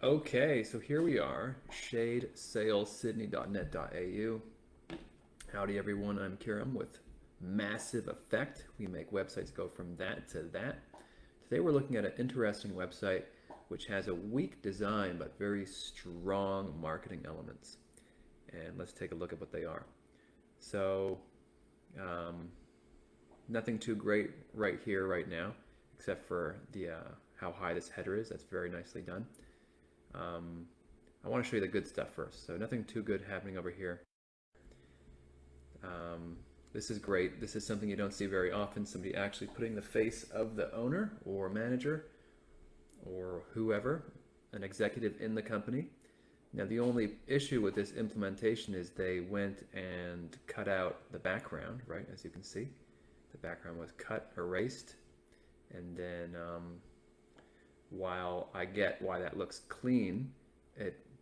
Okay, so here we are, shadesalessydney.net.au. Howdy everyone, I'm Kiram with Massive Effect. We make websites go from that to that. Today we're looking at an interesting website which has a weak design but very strong marketing elements. And let's take a look at what they are. So, um, nothing too great right here, right now, except for the how high this header is. That's very nicely done. Um, I want to show you the good stuff first. So nothing too good happening over here. Um, this is great. This is something you don't see very often. Somebody actually putting the face of the owner or manager or whoever, an executive in the company. Now the only issue with this implementation is they went and cut out the background, right? As you can see, the background was cut, erased, and then while I get why that looks clean,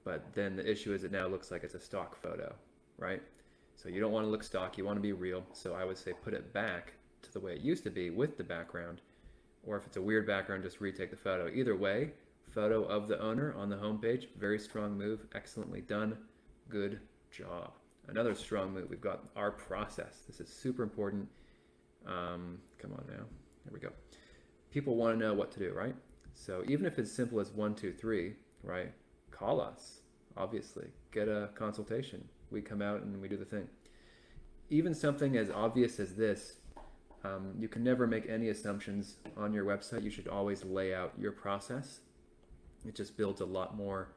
but then the issue is it now looks like it's a stock photo, right? So you don't want to look stock, you want to be real. So I would say put it back to the way it used to be with the background, or if it's a weird background, just retake the photo. Either way, photo of the owner on the homepage, very strong move, excellently done, good job. Another strong move, we've got our process. This is super important. Come on now, there we go. People want to know what to do, right? So even if it's simple as 1, 2, 3, right? Call us, obviously. Get a consultation. We come out and we do the thing. Even something as obvious as this, you can never make any assumptions on your website. You should always lay out your process. It just builds a lot more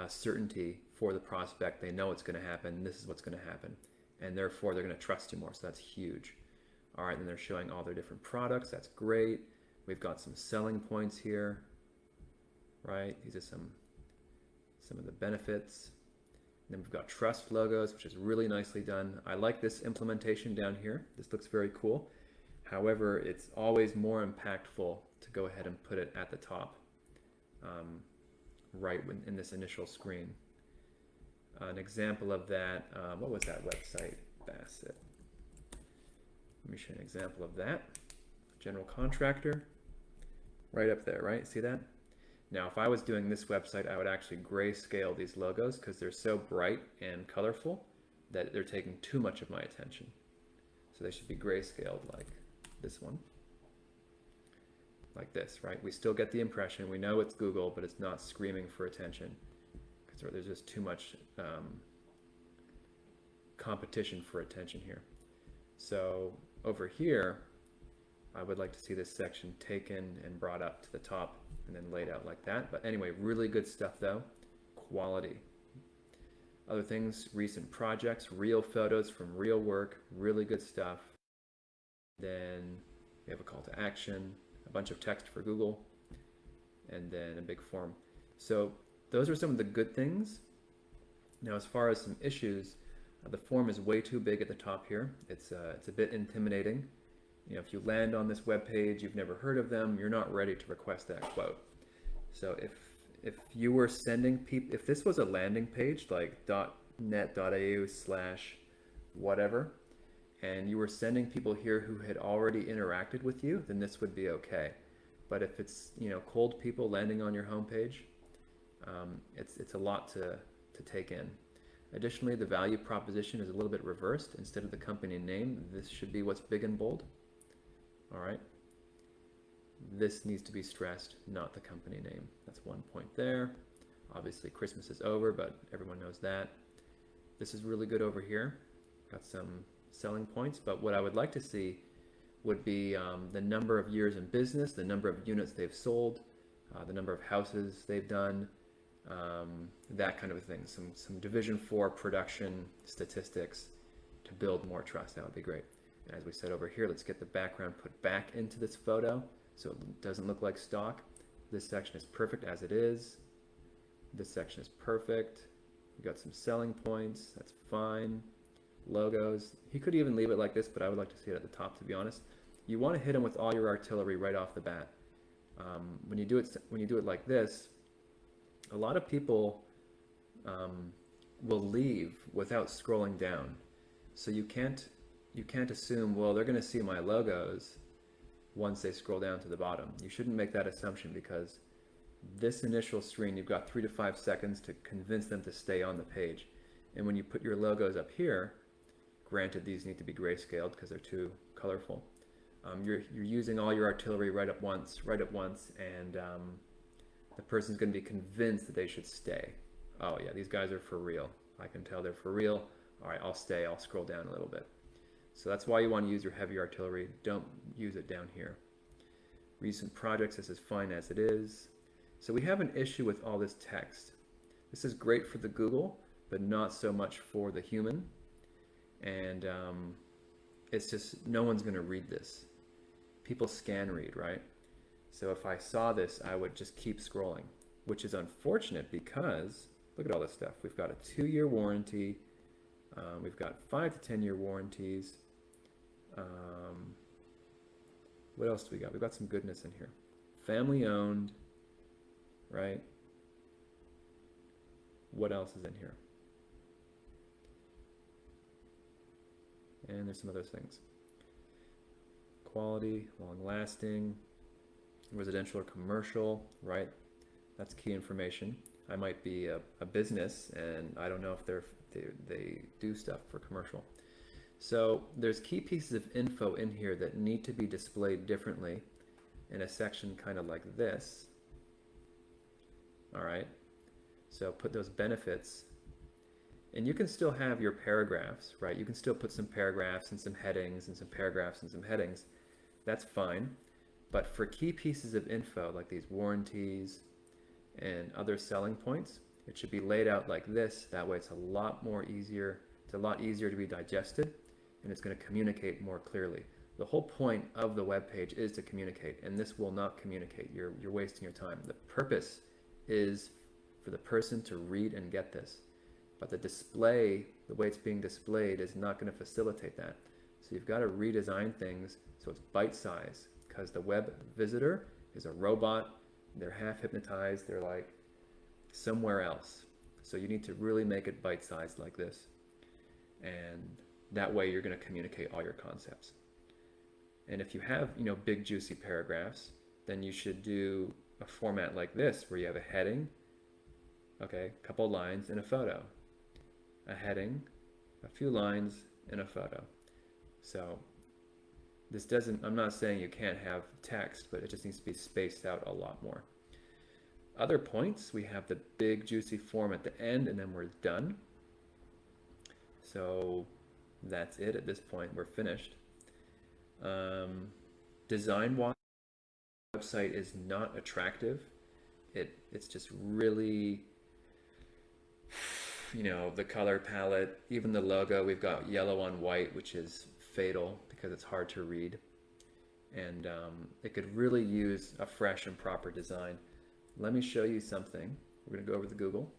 certainty for the prospect. They know it's going to happen. This is what's going to happen. And therefore, they're going to trust you more. So that's huge. All right, then they're showing all their different products. That's great. We've got some selling points here, right? These are some of the benefits. And then we've got trust logos, which is really nicely done. I like this implementation down here. This looks very cool. However, it's always more impactful to go ahead and put it at the top, right in this initial screen. An example of that, what was that website? Bassett. Let me show you an example of that. General contractor, right up there, right? See that? Now, if I was doing this website, I would actually grayscale these logos because they're so bright and colorful that they're taking too much of my attention. So they should be grayscaled like this one, like this, right? We still get the impression, we know it's Google, but it's not screaming for attention because there's just too much competition for attention here. So over here, I would like to see this section taken and brought up to the top and then laid out like that. But anyway, really good stuff though. Quality. Other things, recent projects, real photos from real work, really good stuff. Then we have a call to action, a bunch of text for Google, and then a big form. So those are some of the good things. Now, as far as some issues, the form is way too big at the top here. It's a bit intimidating. You know, if you land on this web page, you've never heard of them, you're not ready to request that quote. So if you were sending people, if this was a landing page like .net.au slash whatever, and you were sending people here who had already interacted with you, then this would be okay. But if it's, you know, cold people landing on your homepage, it's a lot to take in. Additionally, the value proposition is a little bit reversed. Instead of the company name, this should be what's big and bold. All right. This needs to be stressed, not the company name. That's one point there. Obviously, Christmas is over, but everyone knows that. This is really good over here. Got some selling points, but what I would like to see would be the number of years in business, the number of units they've sold, the number of houses they've done, that kind of a thing. Some Division 4 production statistics to build more trust. That would be great. And as we said over here, let's get the background put back into this photo so it doesn't look like stock. This section is perfect as it is. This section is perfect. We got some selling points. That's fine. Logos. He could even leave it like this, but I would like to see it at the top, to be honest. You want to hit him with all your artillery right off the bat. When you do it like this, a lot of people will leave without scrolling down. So you can't assume, well, they're going to see my logos once they scroll down to the bottom. You shouldn't make that assumption because this initial screen, you've got 3 to 5 seconds to convince them to stay on the page. And when you put your logos up here, granted these need to be grayscaled because they're too colorful, you're using all your artillery right up once, and the person's going to be convinced that they should stay. Oh yeah, these guys are for real. I can tell they're for real. All right, I'll stay. I'll scroll down a little bit. So that's why you want to use your heavy artillery. Don't use it down here. Recent projects, this is fine as it is. So we have an issue with all this text. This is great for the Google, but not so much for the human. And it's just, no one's going to read this. People scan read, right? So if I saw this, I would just keep scrolling, which is unfortunate because look at all this stuff. We've got a 2-year warranty. We've got 5 to 10-year warranties. What else do we got? We've got some goodness in here. Family owned, right? What else is in here? And there's some other things. Quality, long lasting, residential or commercial, right? That's key information. I might be a business and I don't know if they do stuff for commercial. So there's key pieces of info in here that need to be displayed differently in a section kind of like this. All right, so put those benefits, and you can still have your paragraphs, right? You can still put some paragraphs and some headings and some paragraphs and some headings. That's fine. But for key pieces of info like these warranties and other selling points, it should be laid out like this. That way it's a lot easier to be digested, and it's going to communicate more clearly. The whole point of the web page is to communicate, and this will not communicate. You're wasting your time. The purpose is for the person to read and get this. But the display, the way it's being displayed, is not going to facilitate that. So you've got to redesign things so it's bite-sized, because the web visitor is a robot. They're half hypnotized. They're like somewhere else. So you need to really make it bite-sized like this. And that way you're going to communicate all your concepts. And if you have, big juicy paragraphs, then you should do a format like this where you have a heading, okay, a couple lines and a photo. A heading, a few lines, and a photo. So this doesn't, I'm not saying you can't have text, but it just needs to be spaced out a lot more. Other points, we have the big juicy form at the end, and then we're done. So that's it at this point. We're finished. Design-wise, the website is not attractive. It's just really, the color palette, even the logo, we've got yellow on white, which is fatal because it's hard to read. And it could really use a fresh and proper design. Let me show you something. We're going to go over the Google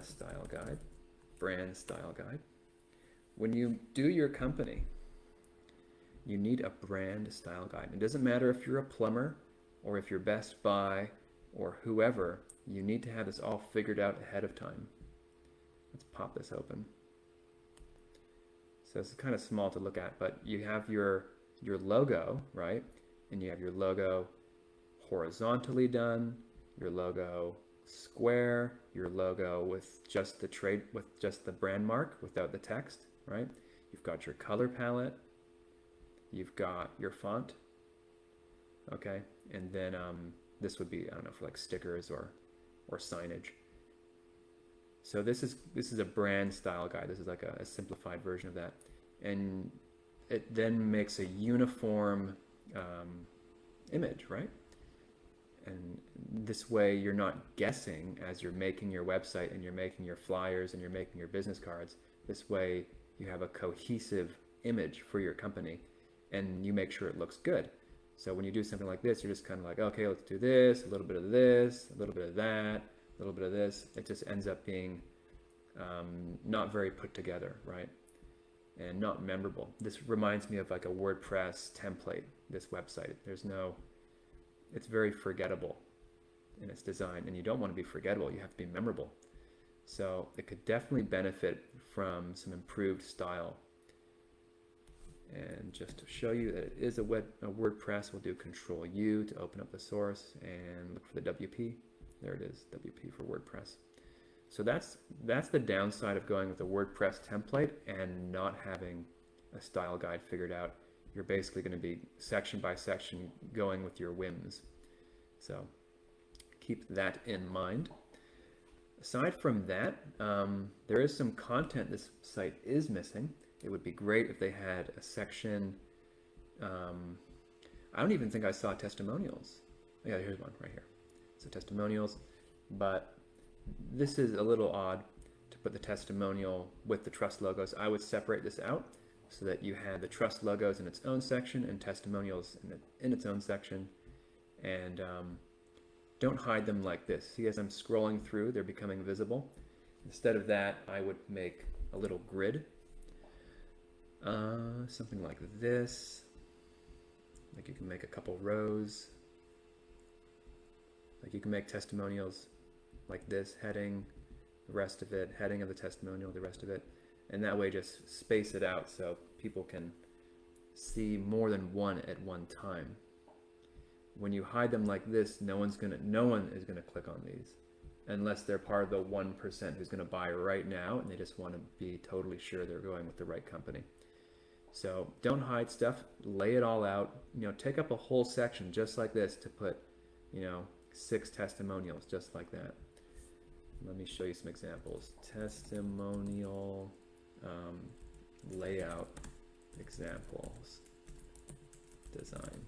style guide, brand style guide. When you do your company, you need a brand style guide. It doesn't matter if you're a plumber or if you're Best Buy or whoever, you need to have this all figured out ahead of time. Let's pop this open. So it's kind of small to look at, but you have your logo, right? And you have your logo horizontally done, your logo square, your logo with just the brand mark without the text, right? You've got your color palette, you've got your font, okay? And then this would be, I don't know, for like stickers or signage. So this is a brand style guide. This is like a simplified version of that. And it then makes a uniform image, right? And this way you're not guessing as you're making your website and you're making your flyers and you're making your business cards. This way you have a cohesive image for your company and you make sure it looks good. So when you do something like this, you're just kind of like, okay, let's do this, a little bit of this, a little bit of that, a little bit of this. It just ends up being not very put together, right? And not memorable. This reminds me of like a WordPress template, this website. It's very forgettable in its design, and you don't want to be forgettable. You have to be memorable. So it could definitely benefit from some improved style. And just to show you that it is a WordPress, we'll do Control U to open up the source and look for the WP. There it is, WP for WordPress. So that's the downside of going with a WordPress template and not having a style guide figured out. You're basically going to be section by section going with your whims. So keep that in mind. Aside from that, there is some content this site is missing. It would be great if they had a section. I don't even think I saw testimonials. Yeah, here's one right here. So testimonials, but this is a little odd to put the testimonial with the trust logos. I would separate this out so that you had the trust logos in its own section and testimonials in its own section. And don't hide them like this. See, as I'm scrolling through, they're becoming visible. Instead of that, I would make a little grid. Something like this. Like you can make a couple rows. Like you can make testimonials like this, heading, the rest of it, heading of the testimonial, the rest of it. And that way just space it out so people can see more than one at one time. When you hide them like this, no one is gonna click on these unless they're part of the 1% who's gonna buy right now and they just want to be totally sure they're going with the right company. So don't hide stuff, lay it all out, take up a whole section just like this to put, 6 testimonials just like that. Let me show you some examples. Testimonial layout examples design.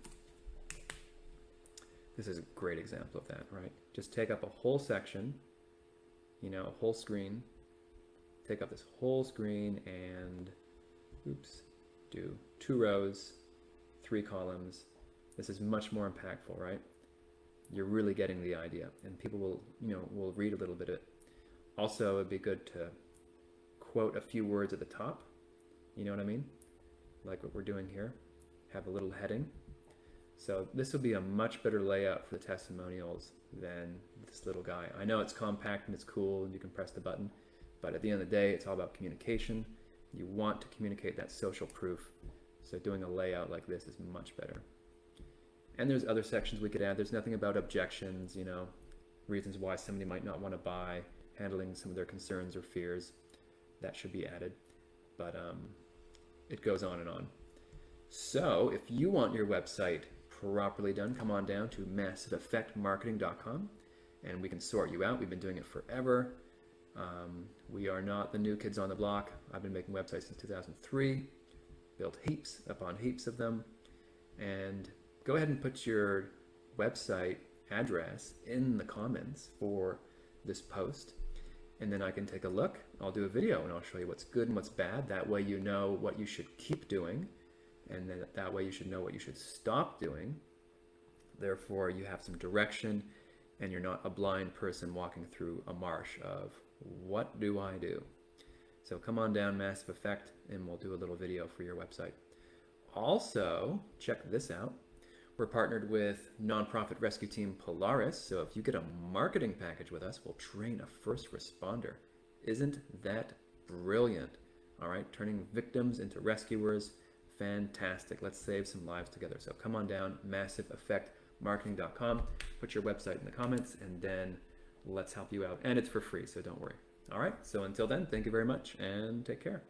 This is a great example of that, right? Just take up a whole section, a whole screen, take up this whole screen and, do 2 rows, 3 columns. This is much more impactful, right? You're really getting the idea and people will, will read a little bit of it. Also, it'd be good to quote a few words at the top. You know what I mean? Like what we're doing here. Have a little heading. So this will be a much better layout for the testimonials than this little guy. I know it's compact and it's cool and you can press the button, but at the end of the day, it's all about communication. You want to communicate that social proof. So doing a layout like this is much better. And there's other sections we could add. There's nothing about objections, reasons why somebody might not want to buy, handling some of their concerns or fears. That should be added. But it goes on and on. So if you want your website properly done, come on down to massiveeffectmarketing.com and we can sort you out. We've been doing it forever. We are not the new kids on the block. I've been making websites since 2003, built heaps upon heaps of them. And go ahead and put your website address in the comments for this post. And then I can take a look. I'll do a video and I'll show you what's good and what's bad. That way you know what you should keep doing. And then that way you should know what you should stop doing. Therefore, you have some direction and you're not a blind person walking through a marsh of what do I do? So come on down, Massive Effect, and we'll do a little video for your website. Also, check this out. We're partnered with nonprofit rescue team Polaris. So if you get a marketing package with us, we'll train a first responder. Isn't that brilliant? All right, turning victims into rescuers. Fantastic. Let's save some lives together. So come on down, massiveeffectmarketing.com, put your website in the comments, and then let's help you out. And it's for free, so don't worry. All right, so until then, thank you very much and take care.